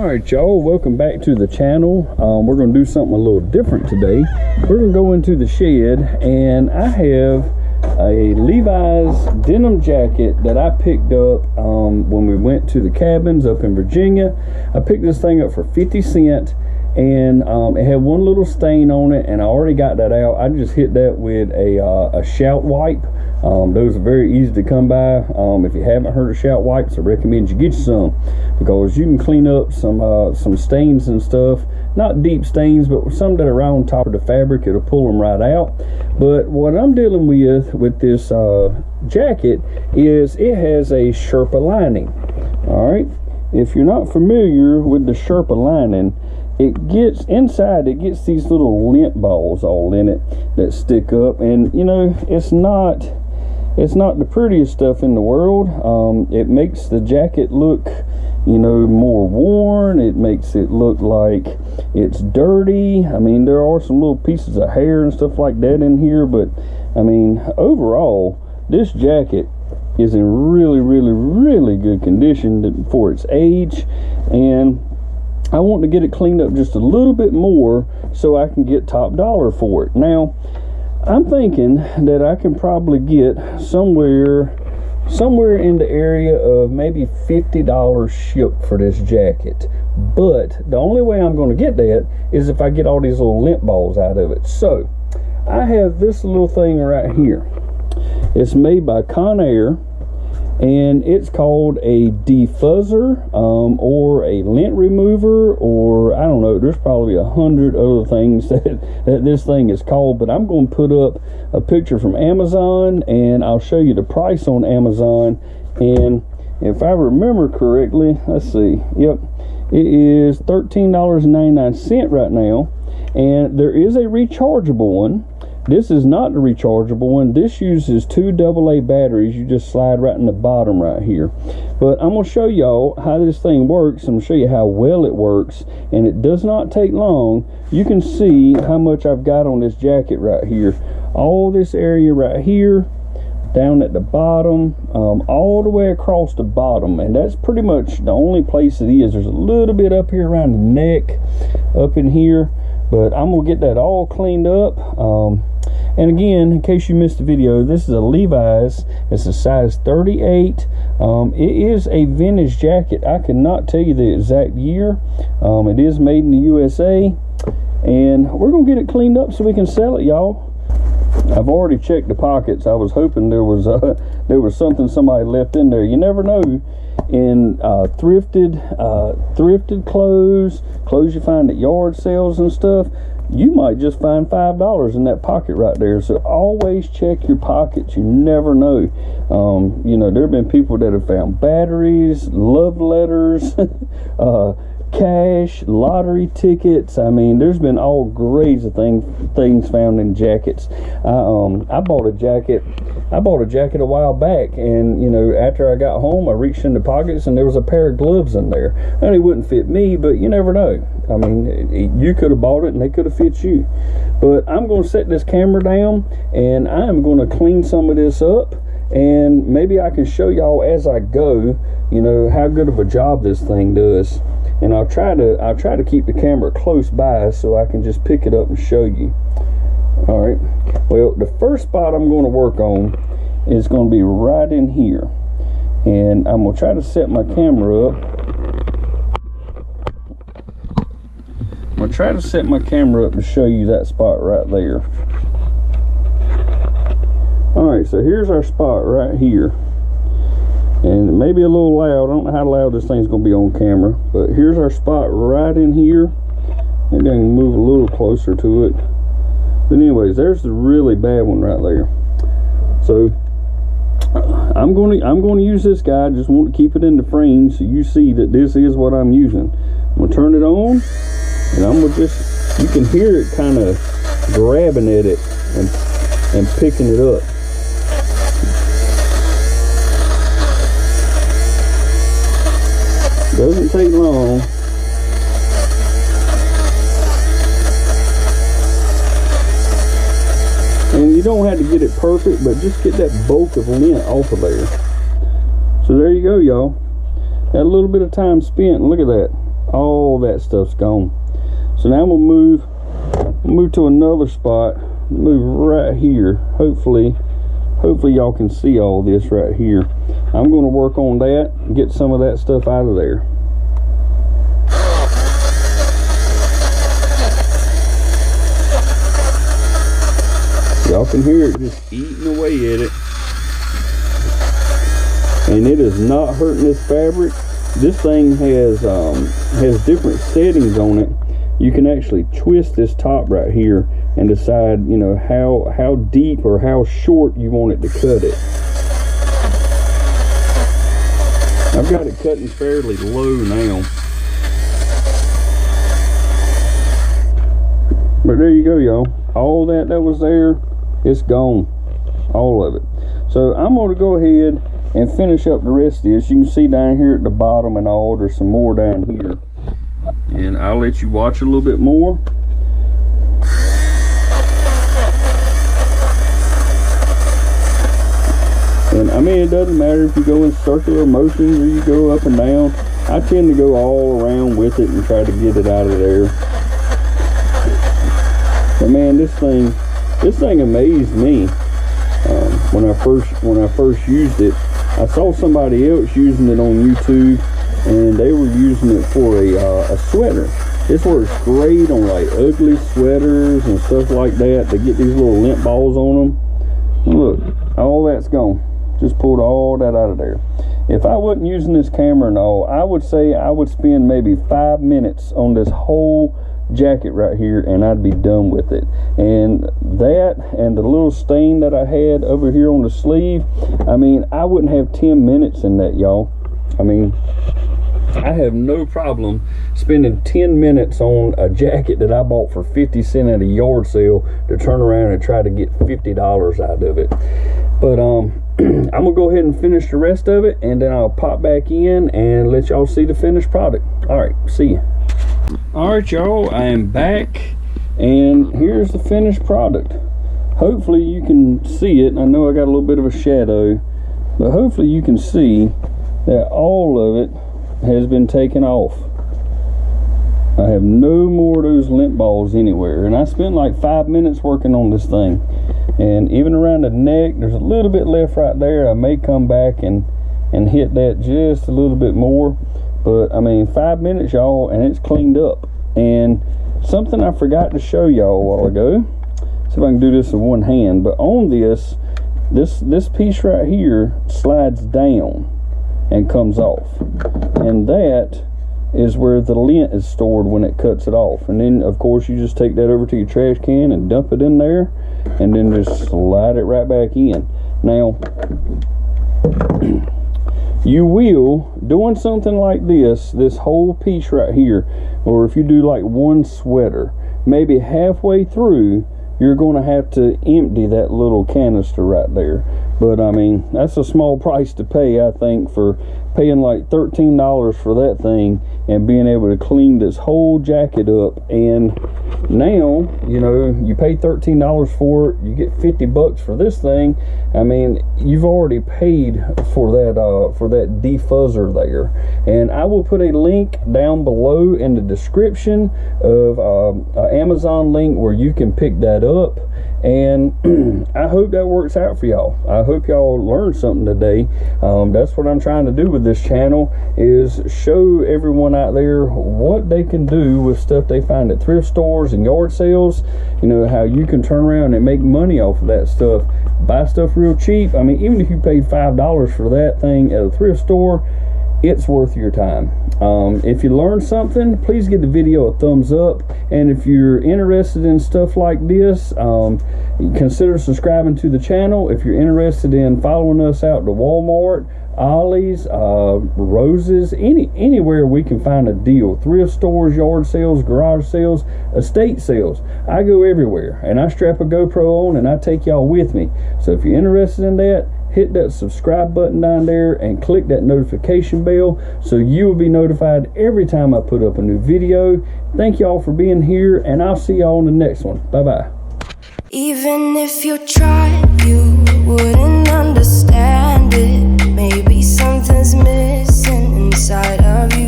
Alright y'all, welcome back to the channel. We're going to do something a little different today. We're going to go into the shed, and I have a Levi's denim jacket that I picked up when we went to the cabins up in Virginia. I picked this thing up for 50 cents, and it had one little stain on it, and I already got that out. I just hit that with a shout wipe. Those are very easy to come by. If you haven't heard of shout wipes, I recommend you get you some, because you can clean up some stains and stuff. Not deep stains, but some that are on top of the fabric. It'll pull them right out. But what I'm dealing with this jacket is it has a Sherpa lining. All right, if you're not familiar with the Sherpa lining, it gets inside, it gets these little lint balls all in it that stick up, and you know, it's not the prettiest stuff in the world. It makes the jacket look, you know, more worn. It makes it look like it's dirty. I mean, there are some little pieces of hair and stuff like that in here, but I mean, overall, this jacket is in really good condition for its age, and I want to get it cleaned up just a little bit more so I can get top dollar for it. Now, I'm thinking that I can probably get somewhere in the area of maybe $50 shipped for this jacket. But the only way I'm going to get that is if I get all these little lint balls out of it. So I have this little thing right here. It's made by Conair, and it's called a defuzzer or a lint remover, or I don't know, there's probably 100 other things that this thing is called, but I'm going to put up a picture from Amazon, and I'll show you the price on Amazon. And if I remember correctly, let's see, yep, it is $13.99 right now, and there is a rechargeable one. This is not the rechargeable one. This uses 2 AA batteries. You just slide right in the bottom right here. But I'm going to show y'all how this thing works. I'm going to show you how well it works, and it does not take long. You can see how much I've got on this jacket right here. All this area right here, down at the bottom, all the way across the bottom, and that's pretty much the only place it is. There's a little bit up here around the neck, up in here, but I'm going to get that all cleaned up. And again, in case you missed the video, this is a Levi's. It's a size 38. It is a vintage jacket. I cannot tell you the exact year. It is made in the USA, and we're gonna get it cleaned up so we can sell it, y'all. I've already checked the pockets. I was hoping there was something somebody left in there. You never know. In thrifted clothes you find at yard sales and stuff, you might just find $5 in that pocket right there. So always check your pockets. You never know. You know, there have been people that have found batteries, love letters, cash, lottery tickets. I mean, there's been all grades of things found in jackets. I bought a jacket a while back, and you know, after I got home, I reached in the pockets and there was a pair of gloves in there. And it wouldn't fit me, but you never know. I mean, you could have bought it and they could have fit you. But I'm going to set this camera down, and I'm going to clean some of this up, and maybe I can show y'all as I go, you know, how good of a job this thing does. And I'll try to keep the camera close by so I can just pick it up and show you. All right, well, the first spot I'm going to work on is going to be right in here, and I'm going to try to set my camera up. I'm going to try to set my camera up to show you that spot right there. All right, so here's our spot right here. And it may be a little loud. I don't know how loud this thing's going to be on camera, but here's our spot right in here. Maybe I can move a little closer to it. But anyways, there's the really bad one right there. So I'm going to use this guy. I just want to keep it in the frame so you see that this is what I'm using. I'm going to turn it on, and I'm going to just, you can hear it kind of grabbing at it and picking it up. Doesn't take long. And you don't have to get it perfect, but just get that bulk of lint off of there. So there you go, y'all. Had a little bit of time spent. Look at that. All that stuff's gone. So now we'll move to another spot, move right here. Hopefully y'all can see all this right here. I'm going to work on that and get some of that stuff out of there. Y'all can hear it just eating away at it. And it is not hurting this fabric. This thing has different settings on it. You can actually twist this top right here and decide, you know, how deep or how short you want it to cut it. I've got it cutting fairly low now. But there you go, y'all. All that was there, it's gone. All of it. So I'm going to go ahead and finish up the rest of this. You can see down here at the bottom and all, there's some more down here. And I'll let you watch a little bit more. And I mean, it doesn't matter if you go in circular motions or you go up and down. I tend to go all around with it and try to get it out of there. But man, this thing amazed me when I first used it. I saw somebody else using it on YouTube, and they were using it for a sweater. This works great on like ugly sweaters and stuff like that. They get these little lint balls on them. Look, all that's gone. Just pulled all that out of there. If I wasn't using this camera and all, I would say I would spend maybe 5 minutes on this whole jacket right here and I'd be done with it. And that and the little stain that I had over here on the sleeve, I mean, I wouldn't have 10 minutes in that, y'all. I mean, I have no problem spending 10 minutes on a jacket that I bought for 50 cents at a yard sale to turn around and try to get $50 out of it. But I'm gonna go ahead and finish the rest of it, and then I'll pop back in and let y'all see the finished product. All right, see ya. All right, y'all, I am back, and here's the finished product. Hopefully you can see it. I know I got a little bit of a shadow, but hopefully you can see that all of it has been taken off. I have no more of those lint balls anywhere, and I spent like 5 minutes working on this thing. And even around the neck, there's a little bit left right there. I may come back and hit that just a little bit more. But I mean, 5 minutes, y'all, and it's cleaned up. And something I forgot to show y'all a while ago. See if I can do this with one hand. But on this piece right here slides down and comes off. And that is where the lint is stored when it cuts it off. And then, of course, you just take that over to your trash can and dump it in there. And then just slide it right back in. Now, you will, doing something like this whole piece right here, or if you do like one sweater, maybe halfway through, you're going to have to empty that little canister right there. But I mean, that's a small price to pay, I think, for paying like $13 for that thing and being able to clean this whole jacket up. And now, you know, you pay $13 for it, you get 50 bucks for this thing. I mean, you've already paid for that defuzzer there. And I will put a link down below in the description of an Amazon link where you can pick that up. And I hope that works out for y'all. I hope y'all learned something today. That's what I'm trying to do with this channel, is show everyone out there what they can do with stuff they find at thrift stores and yard sales. You know, how you can turn around and make money off of that stuff. Buy stuff real cheap. I mean, even if you paid $5 for that thing at a thrift store, it's worth your time. If you learned something, please give the video a thumbs up. And if you're interested in stuff like this, consider subscribing to the channel. If you're interested in following us out to Walmart, Ollie's, Rose's, anywhere we can find a deal. Thrift stores, yard sales, garage sales, estate sales. I go everywhere, and I strap a GoPro on and I take y'all with me. So if you're interested in that, hit that subscribe button down there and click that notification bell so you will be notified every time I put up a new video. Thank y'all for being here, and I'll see y'all on the next one. Bye bye. Even if you tried, you wouldn't understand.